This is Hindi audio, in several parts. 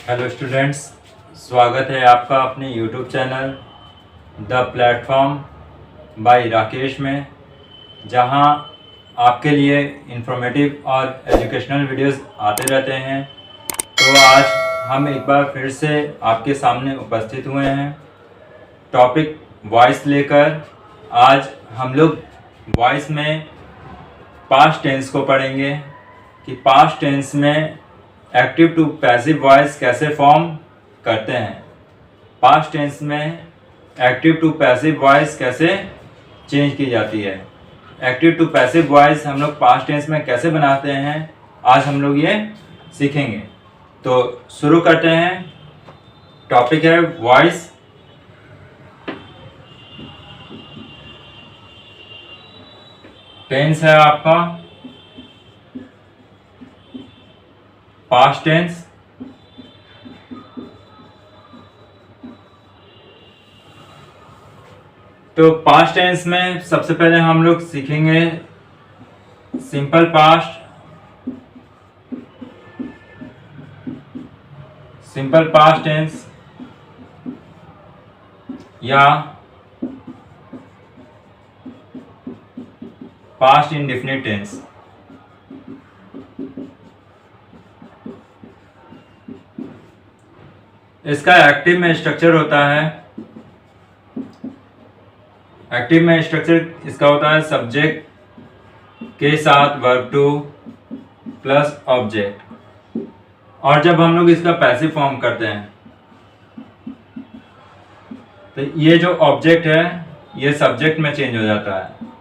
हेलो स्टूडेंट्स, स्वागत है आपका अपने YouTube channel the platform bye Rakesh में, जहां आपके लिए इंफॉर्मेटिव और एजुकेशनल वीडियोस आते रहते हैं। तो आज हम एक बार फिर से आपके सामने उपस्थित हुए हैं टॉपिक वॉइस लेकर। आज हम लोग वॉइस में पास्ट टेंस को पढ़ेंगे कि पास्ट टेंस में एक्टिव टू पैसिव वॉइस कैसे फॉर्म करते हैं, पास्ट टेंस में एक्टिव टू पैसिव वॉइस कैसे चेंज की जाती है, एक्टिव टू पैसिव वॉइस हम लोग पास्ट टेंस में कैसे बनाते हैं, आज हम लोग ये सीखेंगे। तो शुरू करते हैं। टॉपिक है वॉइस। टेंस है आपका पास्ट टेंस। तो पास्ट टेंस में सबसे पहले हम लोग सीखेंगे simple past, simple past tense या पास्ट इंडेफिनिट टेंस। इसका एक्टिव में स्ट्रक्चर होता है, एक्टिव में स्ट्रक्चर इसका होता है सब्जेक्ट के साथ वर्ब टू प्लस ऑब्जेक्ट। और जब हम लोग इसका पैसिव फॉर्म करते हैं तो ये जो ऑब्जेक्ट है ये सब्जेक्ट में चेंज हो जाता है।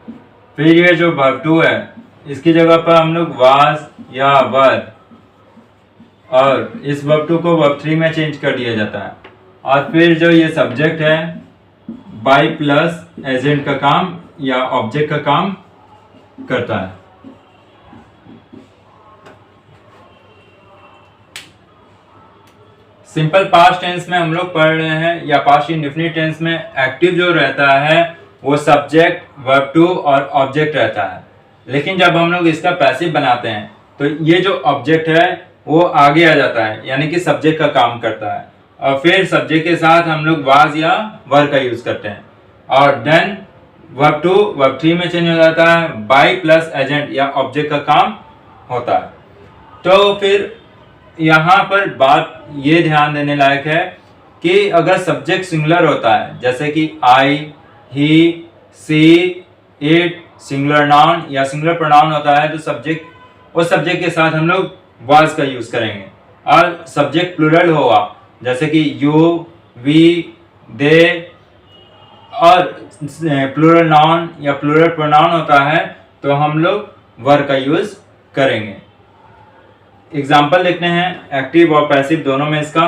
फिर ये जो वर्ब टू है इसकी जगह पर हम लोग वाज या वर, और इस वर्ब टू को वर्ब थ्री में चेंज कर दिया जाता है। और फिर जो ये सब्जेक्ट है बाई प्लस एजेंट का काम या ऑब्जेक्ट का काम करता है। सिंपल पास्ट टेंस में हम लोग पढ़ रहे हैं, या पास्ट इंडेफिनिट टेंस में एक्टिव जो रहता है वो सब्जेक्ट वर्ब टू और ऑब्जेक्ट रहता है। लेकिन जब हम लोग इसका पैसिव बनाते हैं तो ये जो ऑब्जेक्ट है वो आगे आ जाता है, यानी कि सब्जेक्ट का काम करता है। और फिर सब्जेक्ट के साथ हम लोग वाज या वर का यूज करते हैं, और then verb two verb three में चेंज हो जाता है, बाई प्लस एजेंट या ऑब्जेक्ट का काम होता है। तो फिर यहाँ पर बात ये ध्यान देने लायक है कि अगर सब्जेक्ट सिंगुलर होता है, जैसे कि आई, ही, सी, इट सिंगुलर नाउन या सिंगुलर प्रोनाउन होता है, तो सब्जेक्ट उस सब्जेक्ट के साथ हम लोग वाज का यूज करेंगे। और सब्जेक्ट प्लूरल होगा, जैसे कि यू, वी, दे, और प्लूरल नाउन या प्लूरल प्रोनाउन होता है तो हम लोग वर का यूज करेंगे। एग्जाम्पल देखते हैं एक्टिव और पैसिव दोनों में इसका।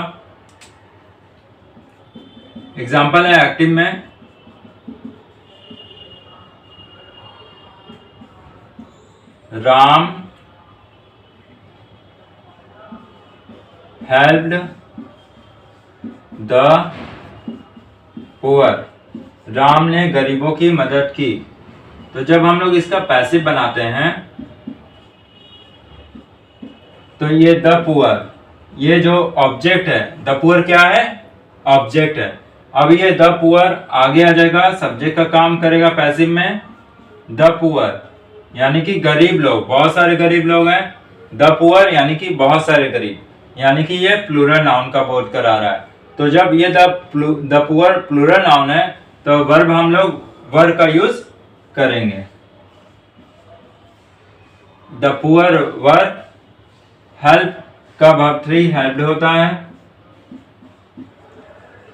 एग्जाम्पल है एक्टिव में Ram helped the poor, Ram ने गरीबों की मदद की। तो जब हम लोग इसका पैसिव बनाते हैं तो ये द पुअर, ये जो ऑब्जेक्ट है, द पुअर क्या है, ऑब्जेक्ट है। अब ये द पुअर आगे आ जाएगा, सब्जेक्ट का काम करेगा पैसिव में द पुअर, यानी कि गरीब लोग, बहुत सारे गरीब लोग हैं। द पुअर यानी कि बहुत सारे गरीब, यानी कि ये प्लूरल नाउन का बोध करा रहा है। तो जब ये द पुअर प्लूरल नाउन है तो वर्ब हम लोग वर का यूज करेंगे। द पुअर वर, हेल्प का वर्ब थ्री हेल्प्ड होता है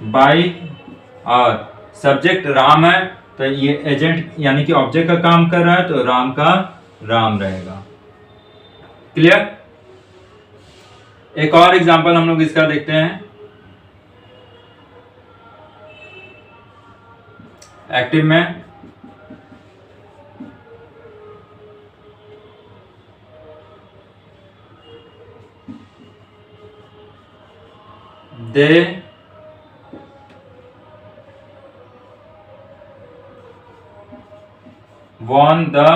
बाई, और सब्जेक्ट राम है तो ये एजेंट यानी कि ऑब्जेक्ट का काम कर रहा है तो राम का राम रहेगा। क्लियर? एक और एग्जांपल हम लोग इसका देखते हैं एक्टिव में दे won the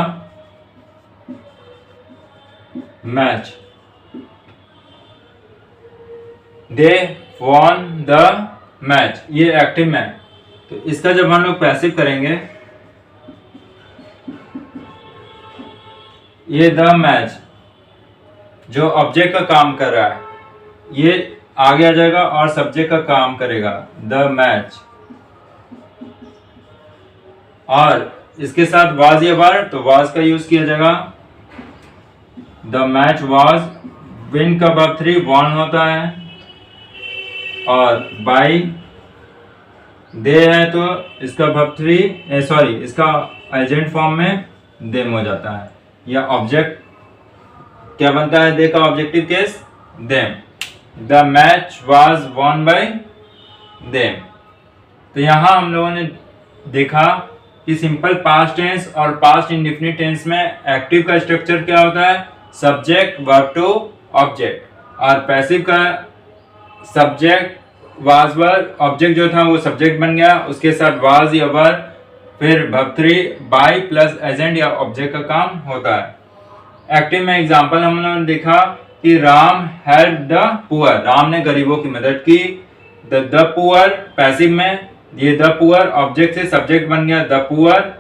match, they won the match, ये एक्टिव में। तो इसका जब हम लोग पैसिव करेंगे, ये द मैच जो ऑब्जेक्ट का काम कर रहा है ये आगे आ जाएगा और सब्जेक्ट का काम करेगा द मैच, और इसके साथ वाज या वर, तो वाज का यूज किया जाएगा। द मैच वाज, विन का वर्ब 3 वॉन होता है, और बाई दे है तो इसका वर्ब 3 सॉरी इसका एजेंट फॉर्म में देम हो जाता है, या ऑब्जेक्ट क्या बनता है दे का objective case them. The match was won by them. तो यहां हम लोगों ने देखा कि सिंपल पास्ट टेंस और पास्ट इंडेफिनिट टेंस में एक्टिव का स्ट्रक्चर क्या होता है, सब्जेक्ट वर्ब टू ऑब्जेक्ट, और पैसिव का सब्जेक्ट वाज वर, ऑब्जेक्ट जो था वो सब्जेक्ट बन गया, उसके साथ वाज या वर, फिर वर्ब 3 बाय प्लस एजेंट या ऑब्जेक्ट का काम होता है। एक्टिव में एग्जांपल हम लोगों ने देखा कि Ram help the poor, Ram ने गरीबों की मदद की। द पुअर पैसिव में, ये द पुअर ऑब्जेक्ट से सब्जेक्ट बन गया द पुअर,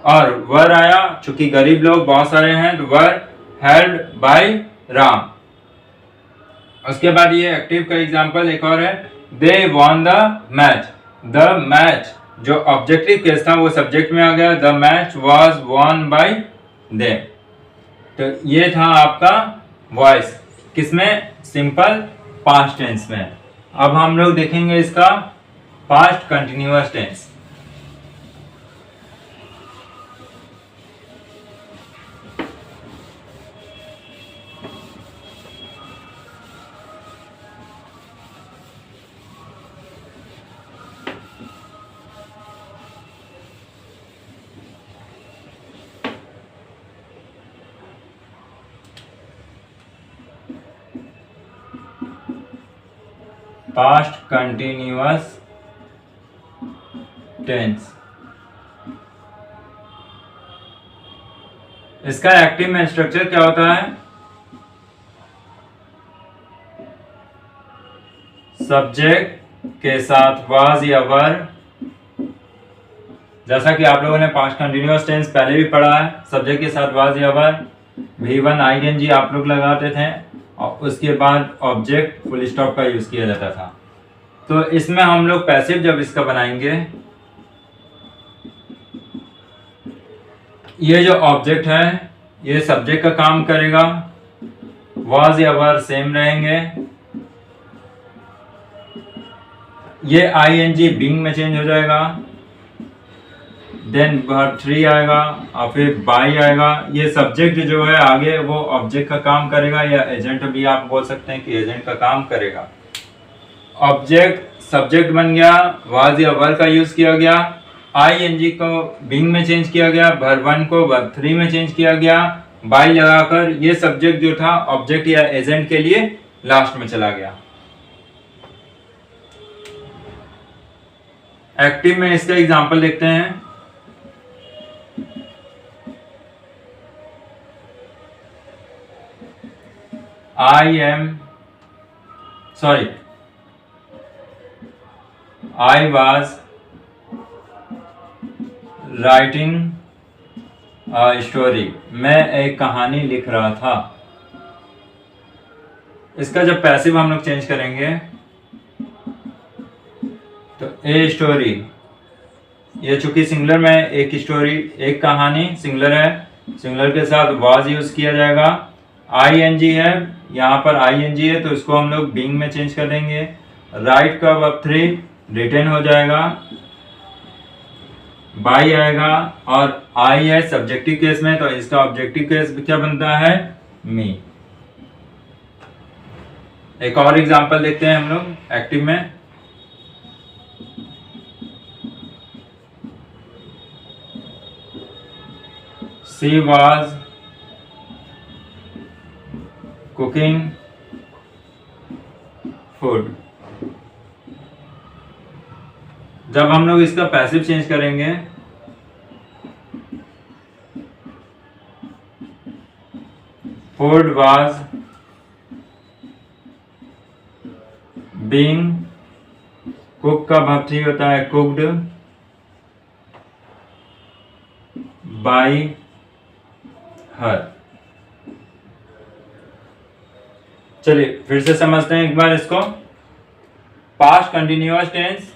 और वर आया चूंकि गरीब लोग बहुत सारे हैं तो वर हेल्प्ड बाय राम। उसके बाद ये एक्टिव का एग्जांपल एक और है, they won the match. The match जो ऑब्जेक्टिव केस था वो सब्जेक्ट में आ गया, the match was won by them. तो ये था आपका वॉइस, किसमें, सिंपल पास्ट टेंस में। अब हम लोग देखेंगे इसका past continuous tense. Past continuous tense, इसका एक्टिव में स्ट्रक्चर क्या होता है, सब्जेक्ट के साथ वाज या वर, जैसा कि आप लोगों ने पास्ट कंटिन्यूअस टेंस पहले भी पढ़ा है, सब्जेक्ट के साथ वाज या वर, V1 ING आप लोग लगाते थे, और उसके बाद ऑब्जेक्ट फुल स्टॉप का यूज किया जाता था। तो इसमें हम लोग पैसिव जब इसका बनाएंगे, ये जो ऑब्जेक्ट है ये सब्जेक्ट का काम करेगा, वाज या वर सेम रहेंगे, ये ING बीइंग में चेंज हो जाएगा, देन वर्ब 3 आएगा और फिर बाय आएगा। ये सब्जेक्ट जो है आगे वो ऑब्जेक्ट का काम करेगा, या एजेंट भी आप बोल सकते हैं कि एजेंट का काम करेगा। ऑब्जेक्ट सब्जेक्ट बन गया, वाज या वर का यूज किया गया, ING को बीइंग में चेंज किया गया, वर्ब 1 को वर्ब 3 में चेंज किया गया, बाय लगाकर ये सब्जेक्ट जो था ऑब्जेक्ट या एजेंट के लिए लास्ट में चला गया। एक्टिव में इसका एग्जांपल देखते हैं। I was writing a story, मैं एक कहानी लिख रहा था। इसका जब पैसिव हम लोग चेंज करेंगे तो ए स्टोरी, ये चूंकि सिंगुलर में एक स्टोरी एक कहानी सिंगुलर है, सिंगुलर के साथ वाज यूज किया जाएगा। ING है, यहाँ पर ING है तो इसको हम लोग बीइंग में चेंज कर देंगे। राइट का वर्ब 3 रिटर्न हो जाएगा, बाय आएगा, और आई है सब्जेक्टिव केस में तो इसका ऑब्जेक्टिव केस क्या बनता है, मी। एक और एग्जांपल देखते हैं हम लोग एक्टिव में। She was cooking food. जब हम लोग इसका पैसिव चेंज करेंगे फूड वाज बीइंग, कुक का वर्ब 3 होता है कुक्ड, बाय हर। चलिए फिर से समझते हैं एक बार इसको। पास्ट कंटिन्यूअस टेंस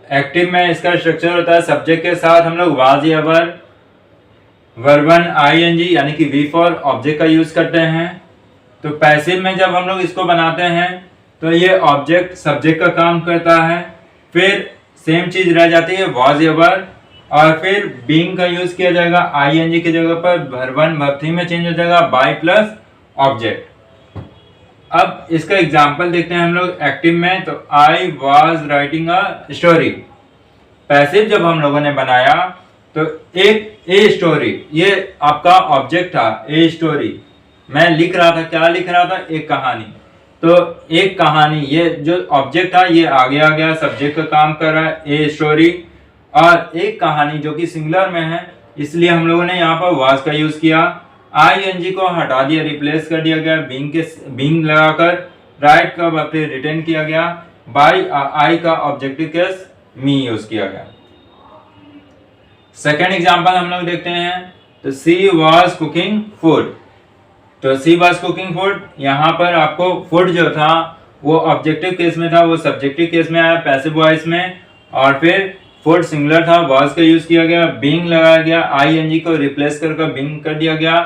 एक्टिव में इसका स्ट्रक्चर होता है सब्जेक्ट के साथ हम लोग वाज या वर, वर्ब 1 आईएनजी यानी कि वी फॉर ऑब्जेक्ट का यूज करते हैं। तो पैसिव में जब हम लोग इसको बनाते हैं तो ये ऑब्जेक्ट सब्जेक्ट का काम करता है, फिर सेम चीज रह जाती है वाज या वर, और फिर बीइंग का यूज किया जाएगा आईएनजी की जगह पर, वर्ब 1 वर्ब 3 में चेंज हो जाएगा बाय प्लस ऑब्जेक्ट। अब इसका एग्जांपल देखते हैं हम लोग एक्टिव में। तो I was writing a story. Passive जब हम लोगों ने बनाया तो एक ए स्टोरी, ये आपका ऑब्जेक्ट था ए स्टोरी, मैं लिख रहा था, क्या लिख रहा था, एक कहानी। तो एक कहानी, ये जो ऑब्जेक्ट था ये आगे आ गया, सब्जेक्ट का काम कर रहा है ए स्टोरी, और एक कहानी जो कि सिंगुलर में है इसलिए हम लोगों ने यहाँ पर वाज का यूज किया। आईएनजी को हटा दिया, रिप्लेस कर दिया गया बीइंग लगाकर, राइट का वर्ब रिटर्न किया गया, बाय आई का ऑब्जेक्टिव केस मी यूज किया गया। सेकेंड एग्जांपल हम लोग देखते हैं। तो सी वाज कुकिंग फूड। तो सी वाज कुकिंग फूड, यहाँ पर आपको फूड जो था वो ऑब्जेक्टिव केस में था, वो सब्जेक्टिव केस में आया पैसिव वॉइस में, और फिर फूड सिंगुलर था वाज का यूज किया गया, बीइंग लगाया गया, आईएनजी को रिप्लेस कर बीइंग कर दिया गया,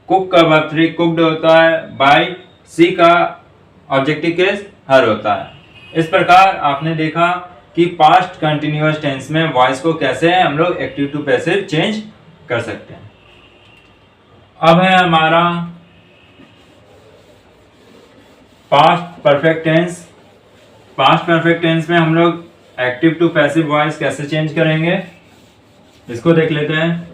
कुक का वर्ब 3 कुक्ड होता है, बाय सी का ऑब्जेक्टिव केस हर होता है। इस प्रकार आपने देखा कि पास्ट कंटिन्यूअस टेंस में वॉइस को कैसे हम लोग एक्टिव टू पैसिव चेंज कर सकते हैं। अब है हमारा past perfect tense. Past perfect tense में हम लोग एक्टिव टू पैसिव वॉइस कैसे चेंज करेंगे इसको देख लेते हैं।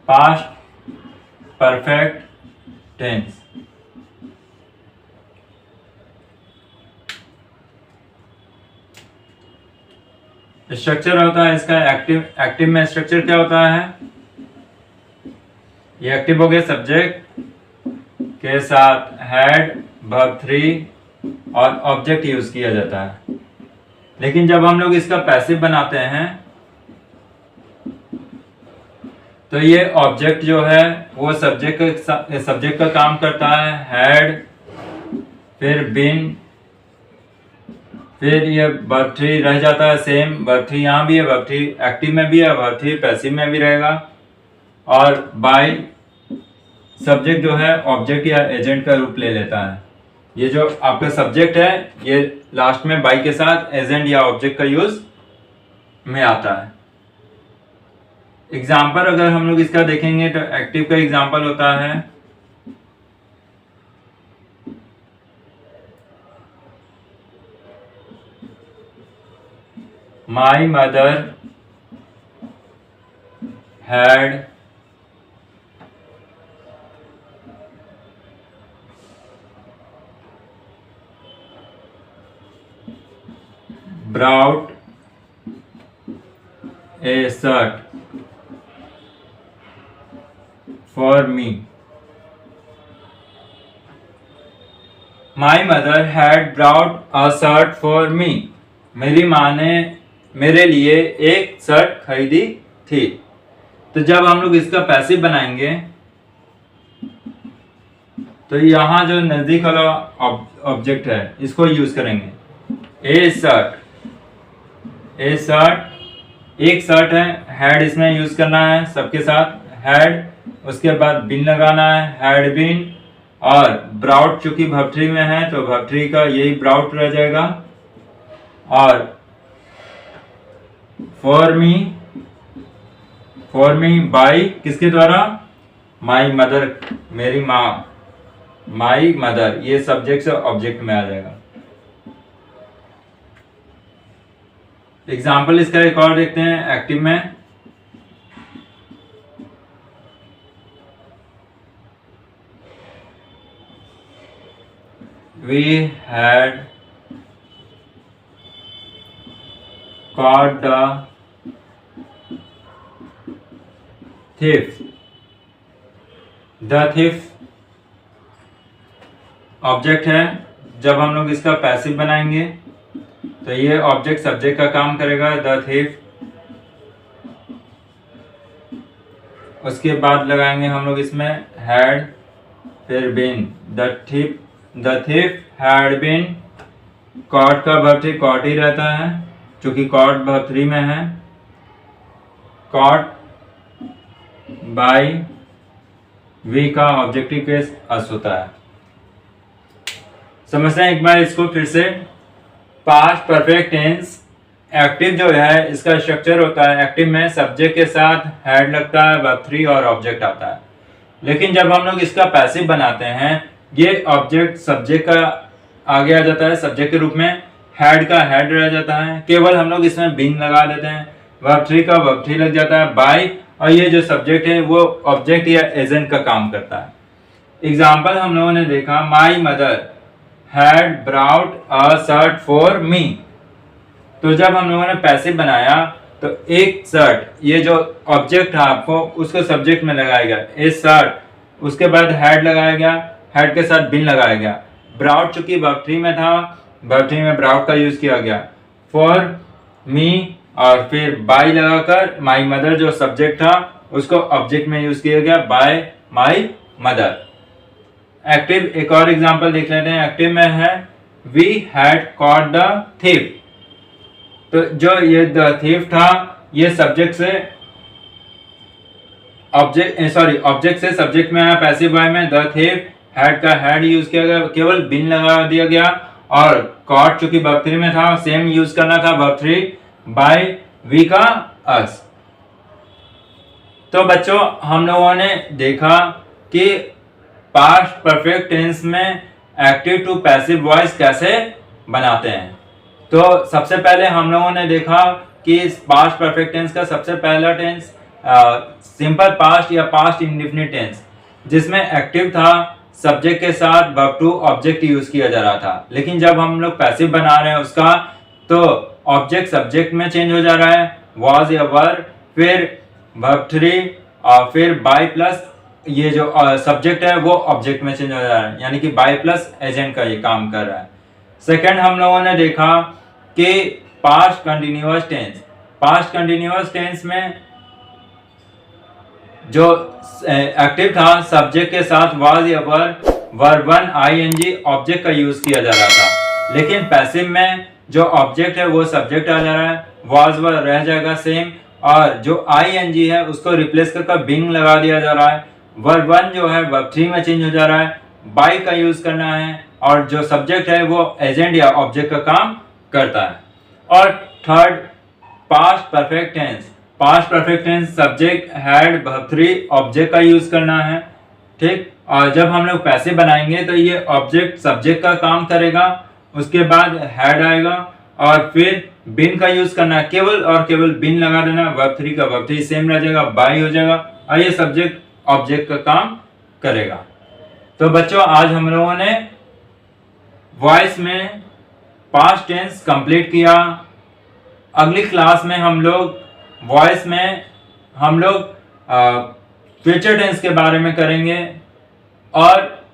पास्ट परफेक्ट टेंस, स्ट्रक्चर होता है इसका एक्टिव में स्ट्रक्चर क्या होता है, ये एक्टिव हो गया सब्जेक्ट के साथ हैड वर्ब 3 और ऑब्जेक्ट यूज किया जाता है। लेकिन जब हम लोग इसका पैसिव बनाते हैं तो ये ऑब्जेक्ट जो है वो सब्जेक्ट का काम करता है, हैड, फिर बीन, फिर ये वर्ब 3 रह जाता है सेम, वर्ब 3 यहाँ भी है, वर्ब 3 एक्टिव में भी है, वर्ब 3 पैसिव में भी रहेगा, और बाय सब्जेक्ट जो है ऑब्जेक्ट या एजेंट का रूप ले लेता है। ये जो आपका सब्जेक्ट है ये लास्ट में बाय के साथ एजेंट या ऑब्जेक्ट का यूज में आता है। एग्जाम्पल अगर हम लोग इसका देखेंगे तो एक्टिव का एग्जाम्पल होता है my mother had brought a shirt for me. My mother had brought a shirt for me. मेरी माँ ने मेरे लिए एक शर्ट खरीदी थी। तो जब हम लोग इसका पैसिव बनाएंगे तो यहाँ जो नजदीक वाला ऑब्जेक्ट है इसको यूज करेंगे, ए शर्ट, ए शर्ट एक शर्ट है, हैड इसमें यूज करना है सबके साथ, हैड, उसके बाद बिन लगाना है, हैड बिन, और ब्राउट चूंकि वर्ब 3 में है तो वर्ब 3 का यही ब्राउट रह जाएगा, और फॉर मी बाय किसके द्वारा, माई मदर, मेरी माँ, माई मदर, ये सब्जेक्ट से ऑब्जेक्ट में आ जाएगा। एग्जाम्पल इसका एक और देखते हैं एक्टिव में। we had caught the thief. The thief object है। जब हम लोग इसका पैसिव बनाएंगे तो ये ऑब्जेक्ट सब्जेक्ट का काम करेगा, द थिफ। उसके बाद लगाएंगे हम लोग इसमें हैड, फिर been. The thief had been caught का वर्ब थ्री कॉट ही रहता है, क्योंकि कॉट वर्ब थ्री में है। कॉट बाय वी का ऑब्जेक्टिव केस अस होता है। समझते हैं एक बार इसको फिर से। पास्ट परफेक्ट टेंस एक्टिव जो है इसका स्ट्रक्चर होता है, एक्टिव में सब्जेक्ट के साथ हैड लगता है, वर्ब थ्री और ऑब्जेक्ट आता है। लेकिन जब हम लोग इसका पैसिव बनाते हैं, ये ऑब्जेक्ट सब्जेक्ट का आगे आ जाता है, सब्जेक्ट के रूप में हैड का हैड रह जाता है। केवल हम लोग इसमें बीन लगा देते हैं, वर्ब थ्री का वर्ब थ्री लग जाता है, बाय, और ये जो सब्जेक्ट है वो ऑब्जेक्ट या एजेंट का काम करता है। एग्जाम्पल हम लोगों ने देखा, my mother had brought a shirt for me। तो जब हम लोगों ने पैसिव बनाया तो एक शर्ट, ये जो ऑब्जेक्ट था आपको उसको सब्जेक्ट में लगाया गया, ए शर्ट। उसके बाद हैड लगाया गया, हैड के साथ बिन लगाया गया। ब्राउट चूंकि वर्ब थ्री में था, वर्ब थ्री में ब्राउट का यूज किया गया। फॉर मी और फिर बाय लगाकर माई मदर जो सब्जेक्ट था उसको ऑब्जेक्ट में यूज किया गया, बाय माई मदर। एक्टिव एक और एग्जांपल देख लेते हैं। एक्टिव में है we had caught the thief. तो जो ये द थीफ था ये सब्जेक्ट से ऑब्जेक्ट से सब्जेक्ट में आया पैसिव वॉइस में। द थीफ हैड का हैड यूज किया गया, केवल बिन लगा दिया गया। और कॉट चूंकि वर्ब थ्री में था, सेम यूज करना था वर्ब थ्री, बाय वी का अस। तो बच्चों हम लोगों ने देखा कि पास्ट परफेक्ट टेंस में एक्टिव टू पैसिव वॉइस कैसे बनाते हैं। तो सबसे पहले हम लोगों ने देखा कि पास्ट परफेक्ट टेंस का सबसे पहला टेंस सिंपल पास्ट या पास्ट इंडेफिनिट टेंस, जिसमें एक्टिव था, सब्जेक्ट के साथ वर्ब टू ऑब्जेक्ट यूज किया जा रहा था। लेकिन जब हम लोग पैसिव बना रहे हैं उसका, तो ऑब्जेक्ट सब्जेक्ट में चेंज हो जा रहा है, वॉज या वर, फिर वर्ब थ्री और फिर बाय प्लस ये जो सब्जेक्ट है वो ऑब्जेक्ट में चेंज हो जा रहा है, यानी कि बाय प्लस एजेंट का ये काम कर रहा है। सेकंड हम लोगों ने देखा कि past continuous tense, past continuous tense में जो एक्टिव था सब्जेक्ट के साथ वाज या were, verb one ING object का यूज किया जा रहा था। लेकिन पैसिव में जो ऑब्जेक्ट है वो सब्जेक्ट आ जा रहा है, वाज वर रह जाएगा सेम, और जो आईएनजी है उसको रिप्लेस करके बिंग लगा दिया जा रहा है। वर्ब वन जो है वर्ब थ्री में चेंज हो जा रहा है, बाय का यूज करना है, और जो सब्जेक्ट है वो एजेंट या ऑब्जेक्ट का काम करता है। और third past perfect tense, past perfect tense subject had verb three object का यूज करना है, ठीक। और जब हम लोग पैसिव बनाएंगे तो ये ऑब्जेक्ट सब्जेक्ट का काम करेगा, उसके बाद हैड आएगा और फिर बिन का यूज करना है, केवल और केवल बिन लगा देना, वर्ब थ्री का वर्ब थ्री सेम रह जाएगा, बाय हो जाएगा, और ये सब्जेक्ट ऑब्जेक्ट का काम करेगा। तो बच्चों आज हम लोगों ने वॉइस में पास्ट टेंस कंप्लीट किया। अगली क्लास में हम लोग वॉइस में हम लोग फ्यूचर टेंस के बारे में करेंगे, और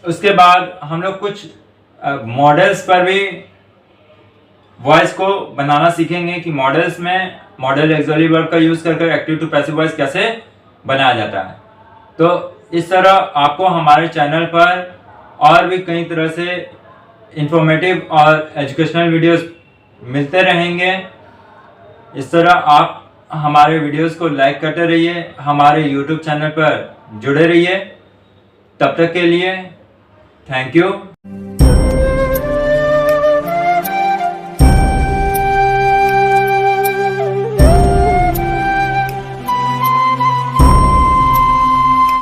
उसके बाद हम लोग कुछ मॉडल्स पर भी वॉइस को बनाना सीखेंगे कि मॉडल्स में मॉडल एक्सुअली वर्ब का यूज करके एक्टिव टू पैसिव वॉइस कैसे बनाया जाता है। तो इस तरह आपको हमारे चैनल पर और भी कई तरह से इंफॉर्मेटिव और एजुकेशनल वीडियोस मिलते रहेंगे। इस तरह आप हमारे वीडियोस को लाइक करते रहिए, हमारे यूट्यूब चैनल पर जुड़े रहिए। तब तक के लिए थैंक यू।